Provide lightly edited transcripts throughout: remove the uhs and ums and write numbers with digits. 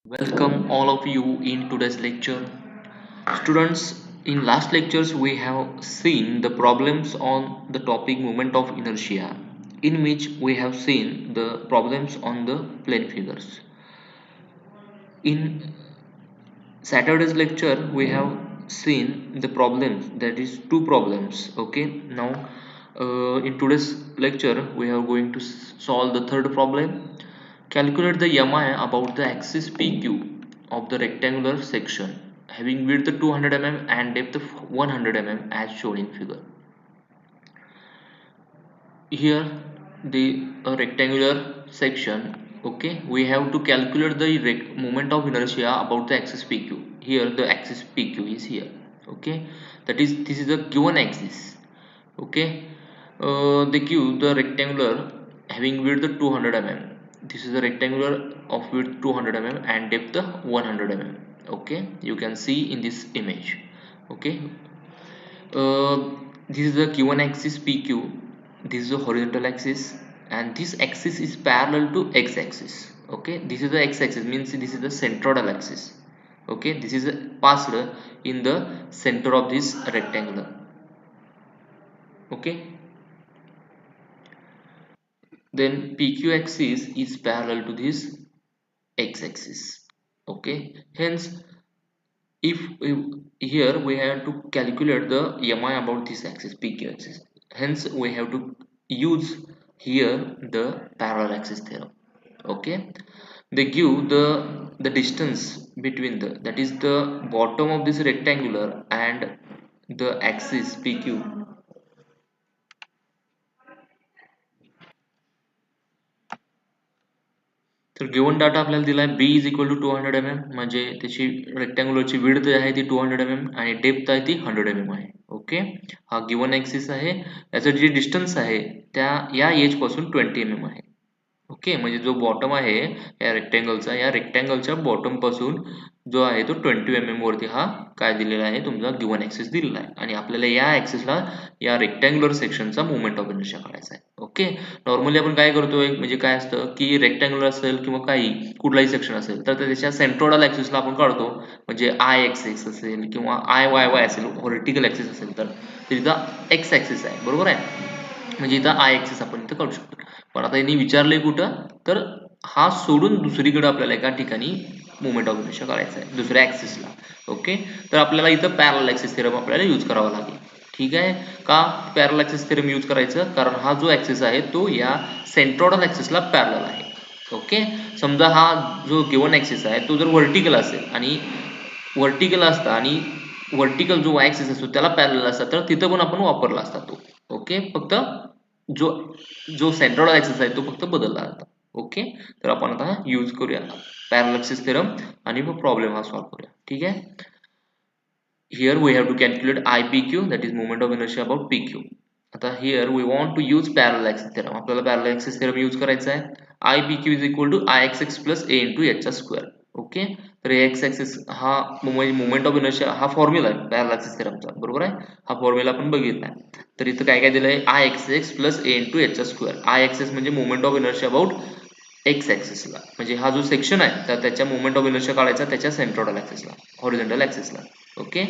Welcome all of you in today's lecture. Students, in last lectures we have seen the problems on the topic moment of inertia, in which we have seen the problems on the plane figures. In Saturday's lecture we have seen the problems, that is two problems. Okay, now in today's lecture we are going to solve the third problem. Calculate the MI about the axis PQ of the rectangular section having width 200 mm and depth 100 mm as shown in figure. Here the rectangular section. Okay, we have to calculate the moment of inertia about the axis PQ. Here the axis PQ is here. Okay, that is, this is a given axis. Okay, they give the rectangular having width 200 mm. This is a rectangular of width 200 mm and depth 100 mm. Okay, you can see in this image. Okay, this is the given axis PQ. This is the horizontal axis, and this axis is parallel to x-axis. Okay, this is the x-axis, means this is the centroidal axis. Okay, this is passed in the center of this rectangular. Okay, then PQ axis is parallel to this x-axis. Okay, hence if here we have to calculate the mi about this axis, PQ axis, hence we have to use here the parallel axis theorem. Okay, they give the distance between the, that is the bottom of this rectangular and the axis PQ. तर given data आपल्याला दिला आहे, बी is equal to 200 mm, म्हणजे त्याची रेक्टँग्युलरची width आहे ती 200 mm आणि depth आहे ती 100 mm आहे. ओके, हा गिवन ॲक्सिस आहे. याचं जे डिस्टन्स आहे त्या या एज पासून 20 mm आहे. ओके, म्हणजे जो बॉटम आहे या रेक्टँगलचा, या रेक्टँगलच्या बॉटम पासून जो आहे तो 20 mm वरती हा काय दिलेला आहे, तुमचा गिवन ॲक्सिस दिलेला आहे. आणि आपल्याला या ॲक्सिसला या रेक्टँग्युलर सेक्शनचा मुवमेंट ऑफ इनर्शिया काढायचा आहे. ओके, नॉर्मली आपण काय करतोय, म्हणजे काय असतं की रेक्टँग्युलर असेल किंवा काही कुठलाही सेक्शन असेल तर त्याच्या सेंट्रोइडल ॲक्सिसला आपण काढतो, म्हणजे आय एक्स असेल किंवा आय वाय वाय असेल, व्हर्टिकल ॲक्सिस असेल तर तिथं एक्स ॲक्सिस आहे, बरोबर आहे, म्हणजे इथं आय ॲक्सिस आपण इथं काढू शकतो. पण आता यांनी विचारलंय कुठं, तर हा सोडून दुसरीकडे आपल्याला एका ठिकाणी मुवमेंट ऑफ इनर्शिया काढायचा आहे, दुसऱ्या ॲक्सिसला. ओके, तर आपल्याला इथं पॅरलल ॲक्सिस थेरम आपल्याला यूज करावा लागेल. ठीक आहे, का पॅरलल ॲक्सिस थेरम यूज करायचं, कारण हा जो ॲक्सिस आहे तो या सेंट्रोइडल ॲक्सिसला पॅरलल आहे. ओके, समजा हा जो गिवन ॲक्सिस आहे तो जर व्हर्टिकल असेल आणि व्हर्टिकल असता आणि व्हर्टिकल जो ॲक्सिस असतो त्याला पॅरलल असता, तर तिथं पण आपण वापरला असता तो. ओके, फक्त जो जो सेंट्रल ॲक्सिस आहे तो फक्त बदलला आता. ओके, तर आपण आता यूज करूया पॅरलल ॲक्सिस थेरम आणि मग प्रॉब्लेम हा सॉल्व्ह करूया. ठीक आहे, here we have to calculate IPQ, that is moment of inertia about PQ. आता here we want to use parallel axis theorem. आपल्याला parallel axis theorem यूज करायचा आहे. IPQ is equal to IXX plus A into H square. Okay, तर x axis हा moment of inertia हा formula आहे parallel axis थेरमचा, बरोबर आहे, हा फॉर्म्युला आपण बघितला आहे. तर इथं काय काय दिलंय, I x x plus A into H square. I एक्सेस म्हणजे moment of inertia about x ऍक्सिसला, म्हणजे हा जो सेक्शन आहे तर त्याच्या मोमेंट ऑफ इनर्शिया काढायचा त्याच्या सेंट्रोइडल ऍक्सिसला, हॉरिझॉन्टल ऍक्सिसला. ओके,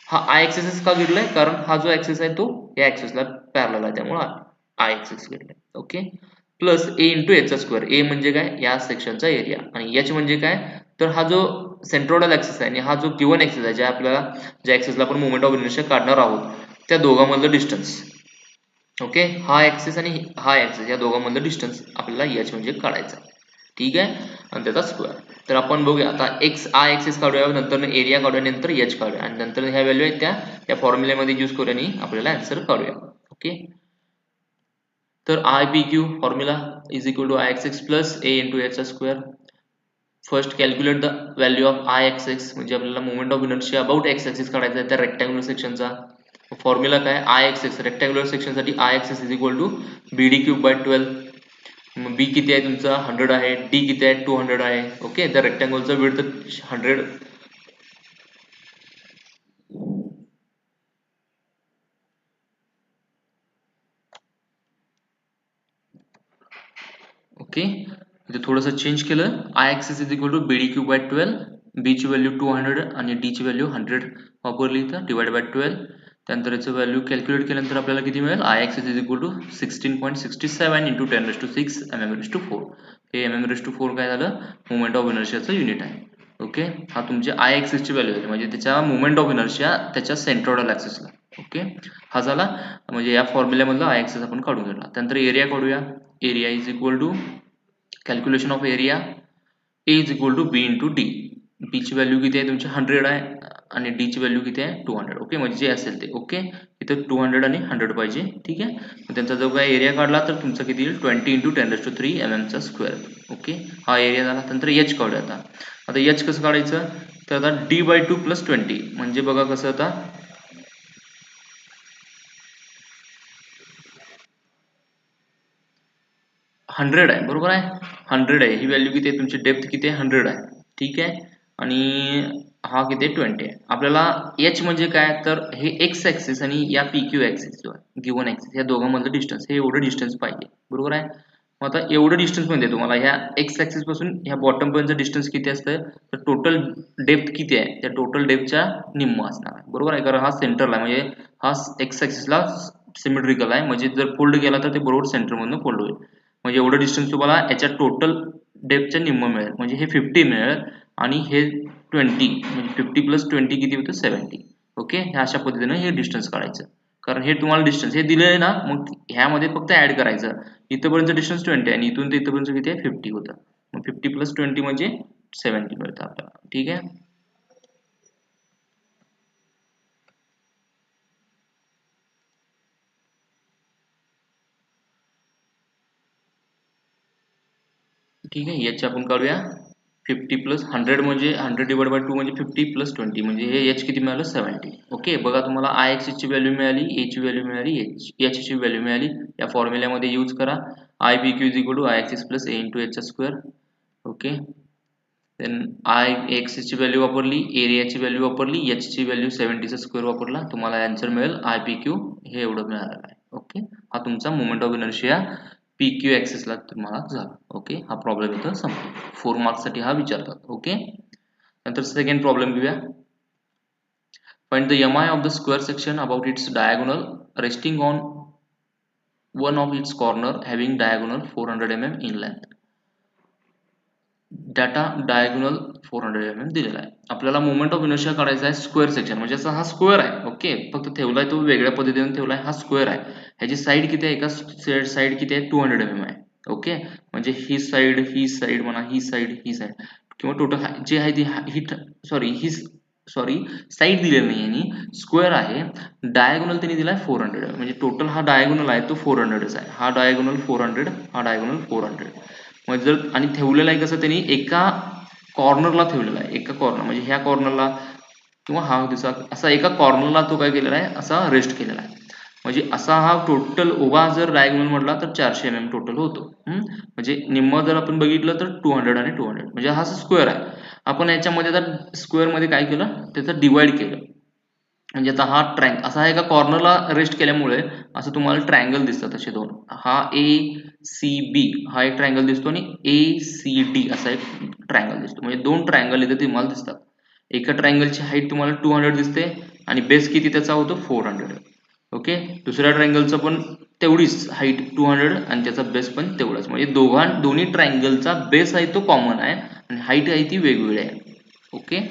हा आय ऍक्सिस का घेतलाय, कारण हा जो ऍक्सिस आहे तो या ऍक्सिसला पॅरलल आहे, त्यामुळे आय ऍक्सिस घेतलाय. Okay, plus A into H square. ए म्हणजे काय, या सेक्शनचा एरिया, आणि एच म्हणजे काय, तर हा जो सेंट्रोइडल ऍक्सिस आहे आणि हा जो गिवन ऍक्सिस आहे, ज्या ऍक्सिसला आपण मोमेंट ऑफ इनर्शिया काढणार आहोत त्या दोघांमधलं डिस्टन्स. ओके, हा ऍक्सिस आणि हा ऍक्सिस या दोघांमधलं डिस्टन्स आपल्याला एच म्हणजे काढायचा. ठीक आहे, आणि त्याचा स्क्वेअर. तर आपण बघूया आता, एक्स आय ऍक्सिस काढूया, नंतर एरिया काढूया, नंतर एच काढूया, आणि नंतर ह्या व्हॅल्यू आहेत त्या या फॉर्म्युल्यामध्ये यूज करूया आणि आपल्याला आन्सर काढूया. ओके, तर I P Q formula is equal to I x x plus A into H square. First calculate the value of I x X, म्हणजे आपल्याला moment of inertia about X axis काढायचा आहे त्या rectangular सेक्शनचा. Formula काय, I x X rectangular सेक्शनसाठी I x X is equal to B D cube by 12. मग बी किती आहे तुमचा 100 आहे, डी किती आहे 200 आहे. ओके, त्या रेक्टँगलचं विड्थ 100. ओके, इथे थोडंसं चेंज केलं. I axis is equal to B D cube by 12, B ची व्हॅल्यू 200 आणि डी ची व्हॅल्यू 100 वापरली इथं, डिवाइड बाय 12. त्यानंतर याचं व्हॅल्यू कॅल्क्युलेट केल्यानंतर आपल्याला किती मिळेल, I axis is equal to 16.67 into 10⁻6 mm⁴. हे mm⁴ काय झालं, मोमेंट ऑफ इनर्शियाचं युनिट आहे. ओके, हा तुमच्या आय ॲक्सिसची व्हॅल्यू आहे, म्हणजे त्याच्या मोमेंट ऑफ इनर्शिया त्याच्या सेंट्रोइडल ॲक्सिसला. ओके, हा झाला म्हणजे या फॉर्म्युल्यामधला आय ॲक्सिस आपण काढून घेतला. त्यानंतर एरिया काढूया. Area is equal to calculation of area, A is equal to B into D. B ची व्हॅल्यू किती आहे तुमची 100 आहे आणि डी ची व्हॅल्यू किती आहे 200. ओके, म्हणजे जे असेल ते. ओके, इथं 200 आणि 100 पाहिजे. ठीक आहे, त्यांचा जो काय एरिया काढला तर तुमचा किती येईल 20 इंटू 10⁻³ mm². ओके, हा एरिया झाला. नंतर एच काढूया. आता एच कसं काढायचं, तर आता d/2 + 20 म्हणजे बघा कसं, आता 100 आहे, बरोबर आहे, 100 आहे ही व्हॅल्यू. किती आहे तुमची, डेप्थ किती आहे 100 आहे. ठीक आहे, आणि हा किती आहे 20 आहे. आपल्याला एच म्हणजे काय, तर हे एक्स ॲक्सिस आणि या पी क्यू ॲक्सिस जो आहे गिवन ॲक्सिस, या दोघांमधलं डिस्टन्स, हे एवढं डिस्टन्स पाहिजे, बरोबर आहे. मग आता एवढं डिस्टन्स म्हणजे तुम्हाला ह्या एक्स ॲक्सिस पासून ह्या बॉटम पर्यंतचं डिस्टन्स किती असतं, तर टोटल डेप्थ किती आहे, त्या टोटल डेप्थच्या निम्म असणार आहे, बरोबर आहे. कारण हा सेंटरला म्हणजे हा एक्स ॲक्सिसला सिमेट्रिकल आहे, म्हणजे जर फोल्ड केला तर ते बरोबर सेंटरमधून फोल्ड होईल. म्हणजे एवढं डिस्टन्स तुम्हाला याच्या टोटल डेप्थच्या निम्म मिळेल, म्हणजे हे 50 मिळेल आणि हे 20, म्हणजे 50 + 20 किती होतं 70. ओके, ह्या अशा पद्धतीने हे डिस्टन्स काढायचं. कारण हे तुम्हाला डिस्टन्स हे दिलं आहे ना, मग ह्यामध्ये फक्त ऍड करायचं. इथंपर्यंत डिस्टन्स 20 आणि इथून ते इथंपर्यंत किती आहे 50 होतं. मग 50 + 20 म्हणजे 70 मिळतं आपल्याला. ठीक आहे, ठीक आहे, याची आपण काढूया. 50 + 100 म्हणजे 100 डिवाइड बाय 2 म्हणजे 50 + 20 म्हणजे हे एच किती मिळालं 70. ओके, बघा तुम्हाला आय ॲक्सिसची व्हॅल्यू मिळाली, ए ची व्हॅल्यू मिळाली, एच ची व्हॅल्यू मिळाली. या फॉर्म्युल्यामध्ये यूज करा. I P Q is equal to I axis plus A into H. Okay, then I ॲक्सिसची व्हॅल्यू वापरली, एरियाची व्हॅल्यू वापरली, एच ची व्हॅल्यू 70² वापरला, तुम्हाला आन्सर मिळेल आय पी क्यू हे एवढं मिळालेलं आहे. ओके, हा तुमचा moment of inertia P Q ॲक्सिसला तुम्हाला झाला. ओके, हा प्रॉब्लेम इथं संपला. 4 मार्क्ससाठी हा विचारतात. ओके, नंतर सेकंड प्रॉब्लेम घेऊया. Find the mi of the square section about its diagonal resting on one of its corner having diagonal 400 mm in length. Data diagonal 400 mm दिलेला आहे. आपल्याला मोमेंट ऑफ इनर्शिया काढायचा आहे स्क्वेअर सेक्शन, म्हणजे असा हा square आहे. ओके, फक्त ठेवलाय तो वेगळ्या पद्धतीने ठेवलाय. हा स्क्वेअर आहे, ह्याची साईड किती आहे, एका साईड किती आहे 200 mm आहे. ओके, म्हणजे ही साईड म्हणा, ही साईड किंवा टोटल जे आहे ती ही साईड दिलेली नाही आणि स्क्वेअर आहे. डायगोनल त्यांनी दिलाय 400, म्हणजे टोटल हा डायगोनल आहे तो 400च आहे. हा डायगोनल 400, हा डायगोनल 400. म्हणजे जर आणि ठेवलेलं आहे कसं, त्यांनी एका कॉर्नरला ठेवलेला आहे, एका कॉर्नर म्हणजे ह्या कॉर्नरला किंवा हा दिसा असा एका कॉर्नरला तो काय केलेला आहे, असा रेस्ट केलेला आहे. म्हणजे असा हा टोटल उभा जर डायगोनल म्हटला तर 400 mm टोटल होतो. म्हणजे निम्म जर आपण बघितलं तर 200 आणि 200, म्हणजे हा स्क्वेअर आहे. आपण याच्यामध्ये आता स्क्वेअर मध्ये काय केलं, त्याचं डिवाइड केलं. म्हणजे आता हा असा एका कॉर्नरला रेस्ट केल्यामुळे असं तुम्हाला ट्रायंगल दिसतात असे दोन. हा ए सी बी हा एक ट्रायंगल दिसतो आणि ए सी डी असा एक ट्रायंगल दिसतो. म्हणजे दोन ट्रायंगल इथे तुम्हाला दिसतात. एका ट्रायंगलची हाईट तुम्हाला 200 दिसते आणि बेस किती त्याचा होतो 400. ओके, दुसऱ्या ट्रायंगलचं पण तेवढीच हाईट 200 आणि त्याचा बेस पण तेवढाच. म्हणजे दोन्ही ट्रायंगलचा बेस आहे तो कॉमन आहे आणि हाईट आहे ती वेगवेगळी आहे. Okay,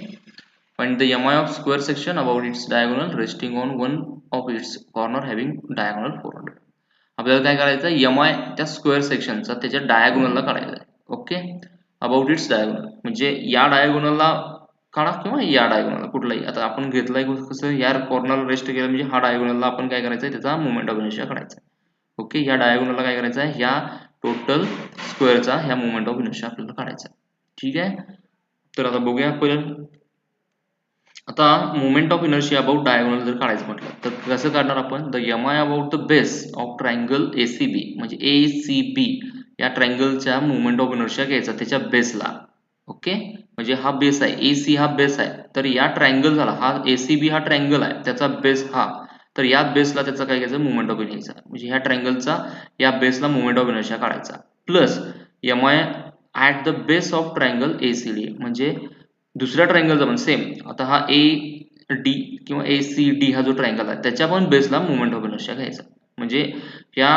find the mi of square section about its diagonal resting on one of its corner having diagonal 400. आपल्याला काय करायचं, mi त्या स्क्वेअर सेक्शनचा त्याच्या डायगोनलला काढायचा आहे. ओके, अबाउट इट्स डायगोनल म्हणजे या डायगोनलला काढा किंवा या डायगोनलला कुठलाही. आता आपण घेतलाय कसं, या कॉर्नरला रेस्ट केलं म्हणजे हा डायगोनलला आपण काय करायचं, त्याचा मोमेंट ऑफ इनर्शिया काढायचा. ओके, या डायगोनलला काय करायचं आहे, ह्या टोटल स्क्वेअरचा ह्या मोमेंट ऑफ इनर्शिया आपल्याला काढायचा. ठीक आहे, तर आता बघूया आपण. आता moment of inertia about diagonal जर काढायचं म्हटलं तर कसं काढणार आपण, the mi about the base of triangle ACB म्हणजे ACB या ट्रायंगलच्या मोमेंट ऑफ इनर्शिया घ्यायचा त्याच्या बेसला. ओके, म्हणजे हा बेस आहे, AC हा बेस आहे, तर या ट्रायंगल झाला हा ACB हा ट्रायंगल आहे, त्याचा बेस हा, तर या बेसला त्याचा काय घ्यायचं मोमेंट ऑफ इनर्शिया, म्हणजे ह्या ट्रायंगलचा या बेसला मोमेंट ऑफ इनर्शिया काढायचा. Plus mi at the base of triangle ACD, म्हणजे दुसऱ्या ट्रायंगलचा पण सेम, आता हा AD किंवा ACD हा जो ट्रायंगल आहे त्याच्या पण बेसला मोमेंट ऑफ इनर्शिया घ्यायचा, म्हणजे या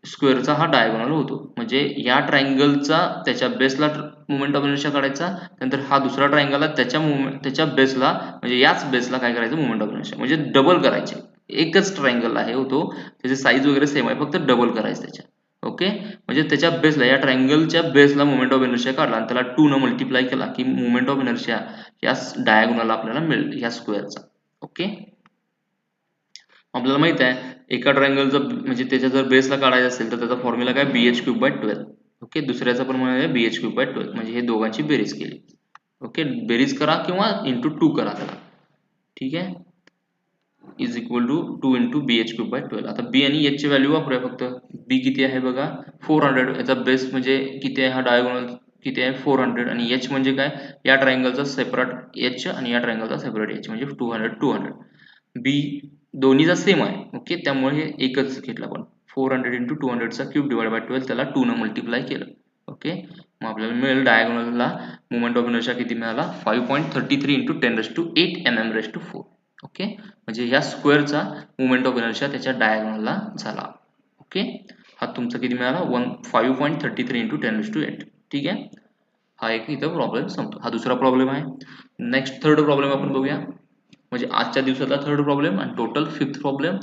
स्क्वेअरचा हा डायगोनल होतो, म्हणजे या ट्रायंगलचा त्याच्या बेसला मोमेंट ऑफ इनर्शिया काढायचा, नंतर हा दुसरा ट्रायंगल आहे त्याच्या बेसला, म्हणजे याच बेसला काय करायचं, मोमेंट ऑफ इनर्शिया, म्हणजे डबल करायचे. एकच ट्रायंगल आहे होतो, त्याची साईज वगैरे सेम आहे, फक्त डबल करायचं त्याच्या. ओके, म्हणजे त्याच्या बेसला, या ट्रायंगलच्या बेसला मोमेंट ऑफ इनर्शिया काढला आणि त्याला 2 न मल्टिप्लाय केला की मोमेंट ऑफ इनर्शिया या डायगोनल आपल्याला मिळेल या स्क्वेअरचा. ओके, आपल्याला माहित आहे एका ट्रायंगलचा म्हणजे त्याच्या जर बेसला काढायचा असेल तर त्याचा फॉर्म्युला काय, BH3/12. ओके, दुसऱ्याचा पण म्हणजे BH3/12, म्हणजे हे दोघांची बेरीज केली. ओके, बेरीज करा किंवा इंटू 2 करा त्याला. ठीक आहे, is equal to 2 into BH3/12. आता बी आणि एच ची व्हॅल्यू वापरूया फक्त. बी किती आहे बघा, 400. याचा बेस म्हणजे किती आहे, हा डायगोनल किती आहे, 400. आणि एच म्हणजे काय, या ट्रायंगलचा सेपरेट एच आणि या ट्रायंगलचा सेपरेट एच, म्हणजे 200. बी दोन्हीचा सेम आहे. ओके, त्यामुळे हे एकच घेतलं आपण. 400 इंटू 200 चा क्यूब डिवाइड बाय 12, त्याला 2 न मल्टिप्लाय केलं. ओके, मग आपल्याला मिळेल डायगोनलला मोमेंट ऑफ इनर्शिया किती मिळाला, 5.33 इंटू 10⁸ mm⁴. ओके, म्हणजे या स्क्वेअरचा मोमेंट ऑफ इनर्शिया त्याच्या डायगोनलला झाला. ओके, हा तुमचा किती मिळाला, 5.33 इंटू 10⁸. ठीक आहे, हा एक इथं प्रॉब्लेम संपतो. हा दुसरा प्रॉब्लेम आहे. नेक्स्ट थर्ड प्रॉब्लेम आपण बघूया, म्हणजे आजच्या दिवसातला थर्ड प्रॉब्लेम आणि total 5th problem.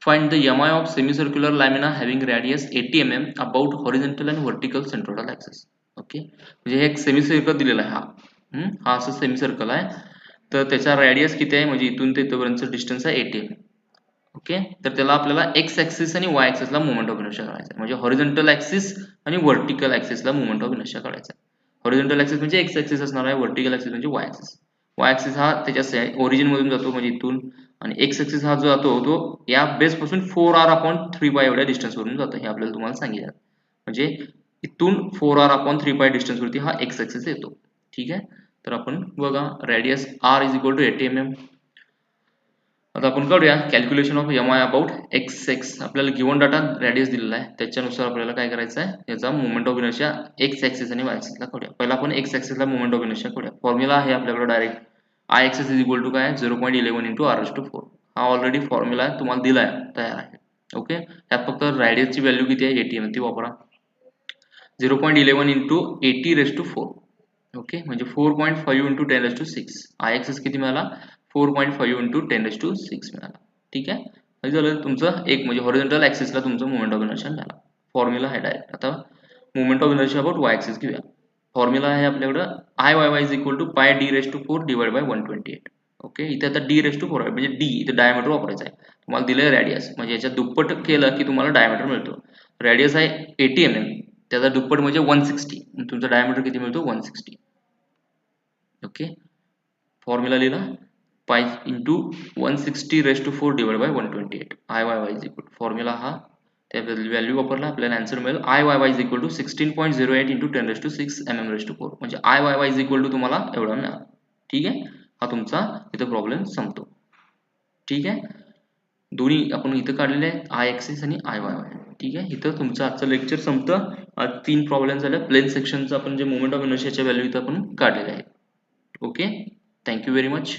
Find the MI of semicircular lamina having radius 80 mm about horizontal and vertical centroidal axis. Okay, म्हणजे हे एक सेमीसर्कल दिलेला आहे, हा असं सेमीसर्कल आहे, तर त्याचा रेडियस किती आहे, म्हणजे इथून ते इथपर्यंतचं डिस्टन्स आहे 80 mm. ओके, तर त्याला आपल्याला एक्स ॲक्सिस आणि वाय ॲक्सिसला मोमेंट ऑफ इनर्शिया काढायचा आहे, म्हणजे हॉरिझॉन्टल ॲक्सिस आणि व्हर्टिकल ॲक्सिसला मोमेंट ऑफ इनर्शिया काढायचा आहे. हॉरिझॉन्टल ॲक्सिस म्हणजे एक्स ॲक्सिस असणार आहे, व्हर्टिकल ॲक्सिस म्हणजे वाय ॲक्सिस. वाय ॲक्सिस हा त्याच्या ओरिजिन मधून जातो, म्हणजे इथून, आणि एक्स ॲक्सिस हा जो जातो तो या बेस पासून 4r/3π एवढ्या डिस्टन्स वरून जातो, हे आपल्याला तुम्हाला सांगितलं. म्हणजे इथून 4r/3π डिस्टन्स वरती हा एक्स ॲक्सिस येतो. ठीक आहे, तर आपण बघा, radius r is equal to 80 mm. आता आपण करूया calculation of MI about x. आपल्याला गिवन डाटा रेडियस दिलेला आहे, त्याच्यानुसार आपल्याला काय करायचं आहे, याचा moment of inertia X axis आणि वाय ॲक्सिसला काढूया. पहिला आपण एक्स ॲक्सिसला मोमेंट ऑफ इनर्शिया काढूया. फॉर्म्युला आहे आपल्याकडे direct, I axis is equal to काय, 0.11 इंटू r⁴. हा ऑलरेडी फॉर्म्युला आहे, तुम्हाला दिला आहे, तयार आहे. ओके, त्यात फक्त रेडियसची व्हॅल्यू किती आहे, 80 mm, ती वापरा. 0.11 इंटू 80⁴. ओके, म्हणजे 4.5 इंटू 10⁶. आय एक्सिस किती मिळाला, 4.5 इंटू 10⁶ मिळाला. ठीक आहे, हे झालं तुमचं एक, म्हणजे हॉरिझॉन्टल ॲक्सिसला तुमचं मोमेंट ऑफ इनर्शिया मिळाला. फॉर्म्युला आहे डायरेक्ट. आता moment of inertia about Y axis घेऊया. फॉर्म्युला आहे आपल्याकडं, IYY is equal to πd⁴ divide by 128. Okay, इथे आता d⁴ आहे, म्हणजे d इथे डायमीटर वापरायचं आहे. तुम्हाला दिलंय रेडियस, म्हणजे याच्या दुप्पट केलं की तुम्हाला डायमीटर मिळतो. रेडियस आहे 80 mm, त्याचा दुप्पट म्हणजे 160, तुमचा डायमीटर किती मिळतो, 160. ओके, फॉर्म्युला लिहिला, pi into 160⁴ divide by 128. IYY is equal, formula हा, त्या व्हॅल्यू वापरला आपल्याला आन्सर मिळेल. IYY is equal to 16.08 into 10⁶ mm⁴. म्हणजे IYY इज इक्वल टू तुम्हाला एवढा मिळाला. ठीक आहे, हा तुमचा इथं प्रॉब्लेम संपतो. ठीक आहे, दोन्ही आपण इथं काढलेले आहेत, आय ॲक्सिस आणि IYY. ठीक आहे, इथं तुमचं आजचं लेक्चर संपतं. आज 3 प्रॉब्लेम झाले. प्लेन सेक्शनचं आपण जे मोमेंट ऑफ इनर्शियाच्या व्हॅल्यू इथं आपण काढलेले आहेत. Okay, thank you very much.